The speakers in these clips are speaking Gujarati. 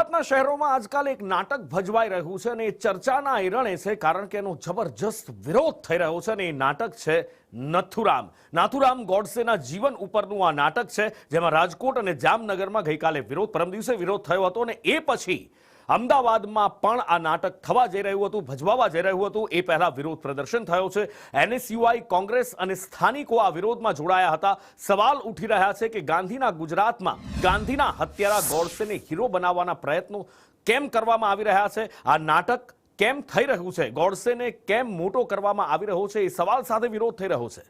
ગુજરાતના શહેરોમાં આજકાલ એક નાટક ભજવાઈ રહ્યું છે અને એ ચર્ચાના એરણે છે કારણ કે એનો જબરજસ્ત વિરોધ થઈ રહ્યો છે અને એ નાટક છે નાથુરામ ગોડસેના જીવન ઉપરનું આ નાટક છે, જેમાં રાજકોટ અને જામનગરમાં ગઈકાલે પરમ દિવસે વિરોધ થયો હતો અને એ પછી અમદાવાદમાં પણ આ નાટક થવા જઈ રહ્યું હતું, ભજવાવા જઈ રહ્યું હતું. એ પહેલા વિરોધ પ્રદર્શન થયો છે. એનએસયુઆઈ, કોંગ્રેસ અને સ્થાનિકો આ વિરોધમાં જોડાયા હતા. સવાલ ઉઠી રહ્યા છે કે ગાંધીના ગુજરાતમાં ગાંધીના હત્યારા ગોડસેને હીરો બનાવવાના પ્રયત્નો કેમ કરવામાં આવી રહ્યા છે? આ નાટક કેમ થઈ રહ્યું છે? ગોડસેને કેમ મોટો કરવામાં આવી રહ્યો છે? એ સવાલ સાથે વિરોધ થઈ રહ્યો છે.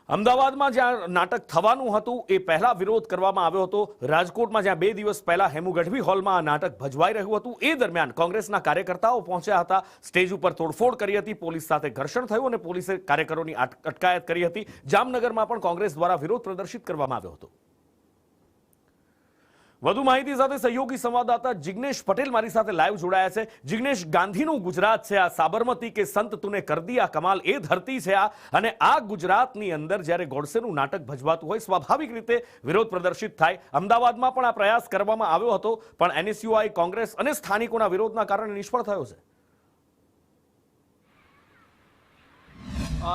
અમદાવાદમાં જ્યાં નાટક થવાનું હતું એ પહેલા વિરોધ કરવામાં આવ્યો હતો. રાજકોટમાં જ્યાં 2 દિવસ પહેલા હેમુ ગઢવી હોલમાં આ નાટક ભજવાઈ રહ્યું હતું, એ દરમિયાન કોંગ્રેસના કાર્યકર્તાઓ પહોંચ્યા હતા, સ્ટેજ ઉપર તોડફોડ કરી હતી, પોલીસ સાથે ઘર્ષણ થયું અને પોલીસે કાર્યકરોની અટકાયત કરી હતી. જામનગરમાં પણ કોંગ્રેસ દ્વારા વિરોધ પ્રદર્શિત કરવામાં આવ્યો હતો. વધુ માહિતી સાથે સહયોગી સંવાદદાતા જિગ્નેશ પટેલ મારી સાથે લાઈવ જોડાયા છે. જિગ્નેશ, ગાંધીનું ગુજરાત છે આ, સાબરમતી કે સંત તુને કર દિયા કમાલ, એ ધરતી છે આ, અને આ ગુજરાતની અંદર જ્યારે ગોડસેનું નાટક ભજવાતું હોય સ્વાભાવિક રીતે વિરોધ પ્રદર્શિત થાય. અમદાવાદમાં પણ આ પ્રયાસ કરવામાં આવ્યો હતો, પણ એનએસયુઆઈ, કોંગ્રેસ અને સ્થાનિકોના વિરોધના કારણે નિષ્ફળ થયો છે.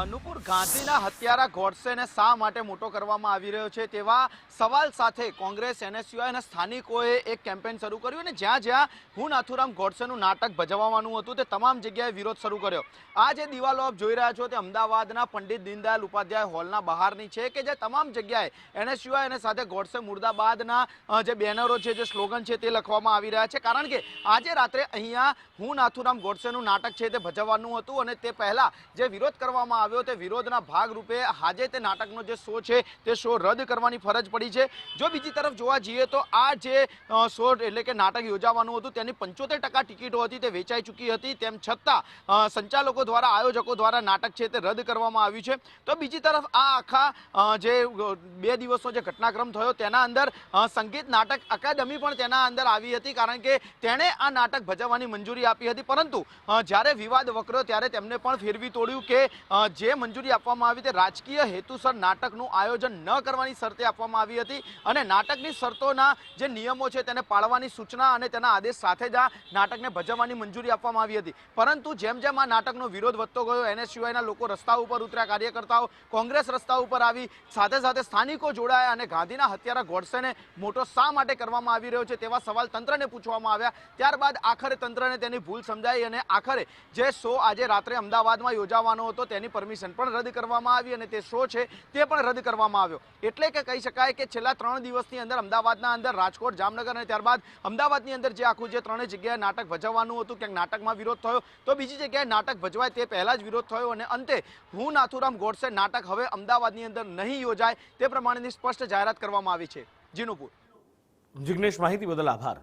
નુપુર, ગાંધીના હત્યારા ગોડસેને શા માટે મોટો કરવામાં આવી રહ્યો છે તેવા સવાલ સાથે કોંગ્રેસ, એનએસયુઆઈ અને સ્થાનિકોએ એક કેમ્પેન શરૂ કર્યું અને જ્યાં જ્યાં હું નાથુરામ ગોડસેનું નાટક ભજવવાનું હતું તે તમામ જગ્યાએ વિરોધ શરૂ કર્યો. આ જે દિવાલો આપ જોઈ રહ્યા છો તે અમદાવાદના પંડિત દીનદયાલ ઉપાધ્યાય હોલના બહારની છે કે જે તમામ જગ્યાએ એનએસયુઆઈ અને સાથે ગોડસે મુર્દાબાદના જે બેનરો છે, જે સ્લોગન છે તે લખવામાં આવી રહ્યા છે. કારણ કે આજે રાત્રે અહીંયા હું નાથુરામ ગોડસેનું નાટક છે તે ભજવવાનું હતું અને તે પહેલા જે વિરોધ કરવામાં આવ્યો તે વિરોધના ભાગરૂપે આજે તે નાટકનો જે શો છે તે શો રદ કરવાની ફરજ પડી છે. જો બીજી તરફ જોવા જઈએ તો આ જે શો એટલે કે નાટક યોજાવાનું હતું તેની 75% ટિકિટો હતી તે વેચાઈ ચૂકી હતી, તેમ છતાં સંચાલકો દ્વારા, આયોજકો દ્વારા નાટક છે તે રદ કરવામાં આવ્યું છે. તો બીજી તરફ આ આખા જે 2 દિવસનો જે ઘટનાક્રમ થયો તેના અંદર સંગીત નાટક અકાદમી પણ તેના અંદર આવી હતી, કારણ કે તેણે આ નાટક ભજવવાની મંજૂરી આપી હતી. પરંતુ જ્યારે વિવાદ વકર્યો ત્યારે તેમને પણ ફેરવી તોડ્યું કે જે મંજૂરી આપવામાં આવી તે રાજકીય હેતુસર નાટકનું આયોજન ન કરવાની શરતે આપવામાં આવી હતી અને નાટકની શરતોના જે નિયમો છે તેને પાળવાની સૂચના અને તેના આદેશ સાથે જ આ નાટકને ભજવવાની મંજૂરી આપવામાં આવી હતી. પરંતુ જેમ જેમ આ નાટકનો વિરોધ વધતો ગયો, એનએસયુઆઈના લોકો રસ્તા ઉપર ઉતર્યા, કાર્યકર્તાઓ, કોંગ્રેસ રસ્તા ઉપર આવી, સાથે સાથે સ્થાનિકો જોડાયા અને ગાંધીના હત્યારા ગોડસેને મોટો શા માટે કરવામાં આવી રહ્યો છે તેવા સવાલ તંત્રને પૂછવામાં આવ્યા. ત્યારબાદ આખરે તંત્રને તેની ભૂલ સમજાઈ અને આખરે જે શો આજે રાત્રે અમદાવાદમાં યોજાવાનો હતો તેની પરમિશન પણ રદ કરવામાં આવી અને તે શો છે તે પણ રદ કરવામાં આવ્યો. એટલે કે કહી શકાય કે છેલ્લા 3 દિવસની અંદર અમદાવાદના અંદર, રાજકોટ, જામનગર અને ત્યારબાદ અમદાવાદની અંદર જે આખું જે 3 જગ્યાએ નાટક ભજવવાનું હતું, ક્યાંક નાટકમાં વિરોધ થયો તો બીજી જગ્યાએ નાટક ભજવાય તે પહેલા જ વિરોધ થયો અને અંતે હું નાથુરામ ગોડસે નાટક હવે અમદાવાદની અંદર નહીં યોજાય તે પ્રમાણેની સ્પષ્ટ જાહેરાત કરવામાં આવી છે. જીનુપુર. જિગ્નેશ, માહિતી બદલ આભાર.